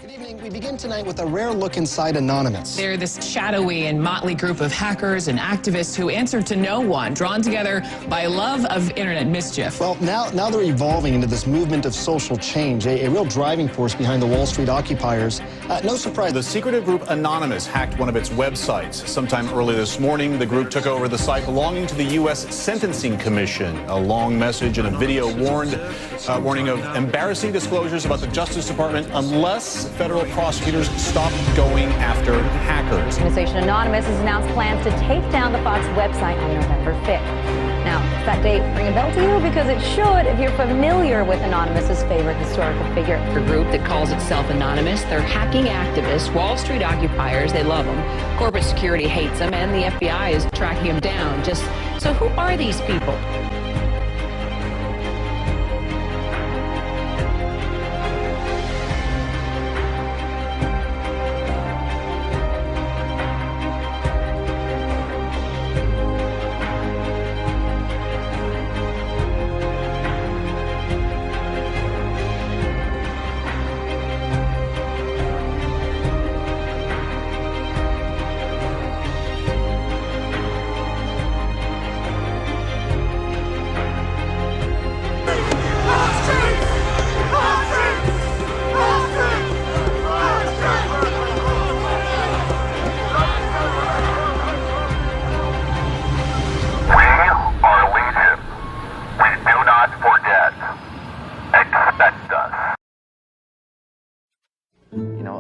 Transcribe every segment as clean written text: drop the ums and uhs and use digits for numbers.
Good evening. We begin tonight with a rare look inside Anonymous. They're this shadowy and motley group of hackers and activists who answer to no one, drawn together by love of internet mischief. Well, now they're evolving into this movement of social change, a real driving force behind the Wall Street occupiers. No surprise. The secretive group Anonymous hacked one of its websites. Sometime early this morning, the group took over the site belonging to the U.S. Sentencing Commission. A long message and a video warning of embarrassing disclosures about the Justice Department unless federal prosecutors stop going after hackers. Organization Anonymous has announced plans to take down the Fox website on November 5th. Now, does that date ring a bell to you? Because it should if you're familiar with Anonymous's favorite historical figure. A group that calls itself Anonymous. They're hacking activists, Wall Street occupiers. They love them. Corporate security hates them, and the FBI is tracking them down. So who are these people?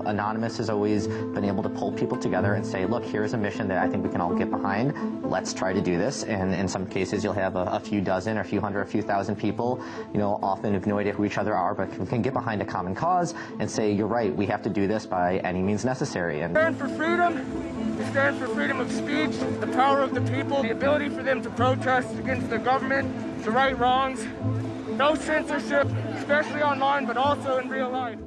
Anonymous has always been able to pull people together and say, look, here's a mission that I think we can all get behind. Let's try to do this. And in some cases, you'll have a few dozen, or a few hundred, a few thousand people, often have no idea who each other are, but can get behind a common cause and say, you're right, we have to do this by any means necessary. And stand for freedom. We stand for freedom of speech, the power of the people, the ability for them to protest against the government, to right wrongs, no censorship, especially online, but also in real life.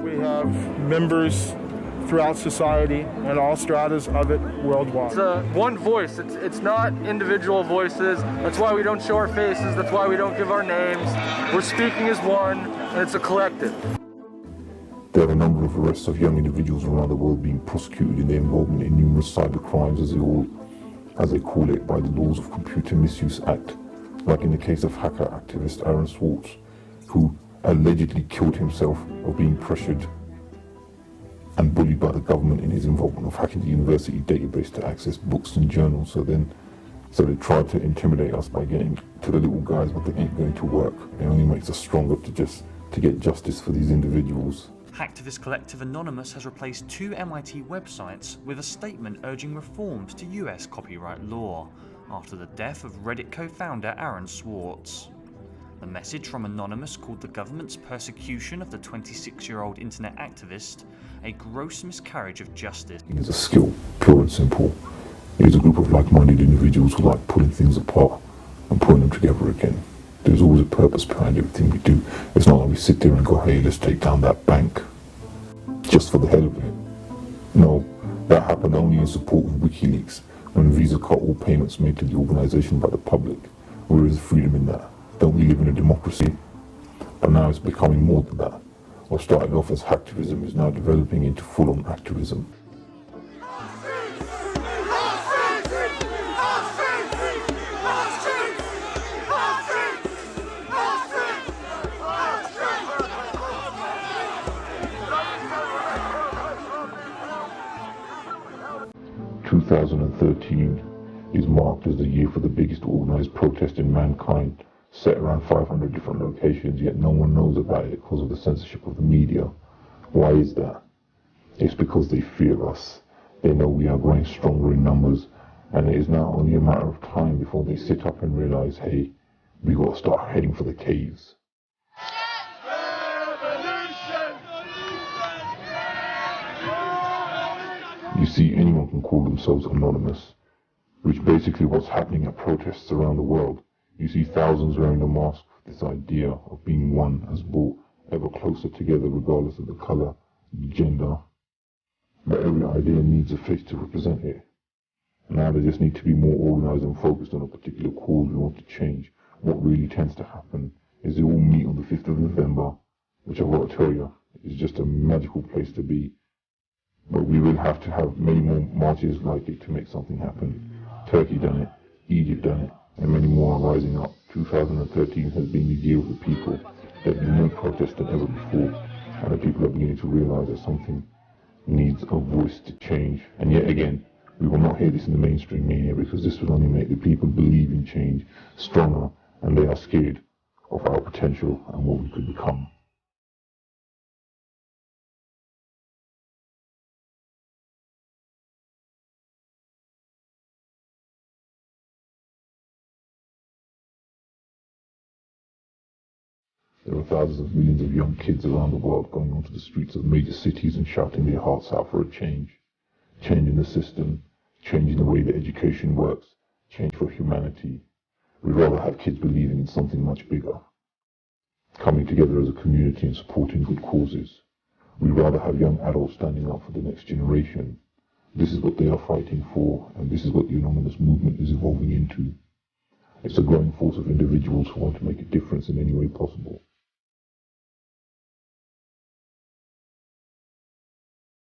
We have members throughout society and all stratas of it worldwide. It's one voice. It's not individual voices. That's why we don't show our faces. That's why we don't give our names. We're speaking as one, and it's a collective. There are a number of arrests of young individuals around the world being prosecuted in their involvement in numerous cyber crimes, as they call it, by the Laws of Computer Misuse Act, like in the case of hacker activist Swartz, who allegedly killed himself of being pressured and bullied by the government in his involvement of hacking the university database to access books and journals. So they tried to intimidate us by getting to the little guys, but they ain't going to work. It only makes us stronger to get justice for these individuals. Hacktivist collective Anonymous has replaced 2 MIT websites with a statement urging reforms to US copyright law after the death of Reddit co-founder Swartz. The message from Anonymous called the government's persecution of the 26-year-old internet activist a gross miscarriage of justice. It's a skill, pure and simple. It is a group of like-minded individuals who like pulling things apart and putting them together again. There's always a purpose behind everything we do. It's not like we sit there and go, hey, let's take down that bank just for the hell of it. No, that happened only in support of WikiLeaks, when Visa cut all payments made to the organization by the public. Where is the freedom in that? Don't we live in a democracy? But now it's becoming more than that. What started off as hacktivism is now developing into full-on activism. "2013 is marked as the year for the biggest organized protest in mankind, set around 500 different locations, yet no one knows about it because of the censorship of the media. Why is that? It's because they fear us. They know we are growing stronger in numbers, and it is now only a matter of time before they sit up and realize, hey, we got to start heading for the caves." You see, anyone can call themselves anonymous, which basically what's happening at protests around the world. You see thousands wearing the mask, This idea of being one has brought ever closer together regardless of the colour, gender, but every idea needs a face to represent it. Now they just need to be more organised and focused on a particular cause we want to change. What really tends to happen is they all meet on the 5th of November, which I've got to tell you is just a magical place to be. But we will have to have many more marches like it to make something happen. Turkey done it, Egypt done it, and many more are rising up. 2013 has been the year of the people. There have been more protests than ever before, and the people are beginning to realise that something needs a voice to change. And yet again, we will not hear this in the mainstream media because this will only make the people believe in change stronger, and they are scared of our potential and what we could become. There are thousands of millions of young kids around the world going onto the streets of major cities and shouting their hearts out for a change. Change in the system, change in the way that education works, change for humanity. We'd rather have kids believing in something much bigger, coming together as a community and supporting good causes. We'd rather have young adults standing up for the next generation. This is what they are fighting for, and this is what the anonymous movement is evolving into. It's a growing force of individuals who want to make a difference in any way possible.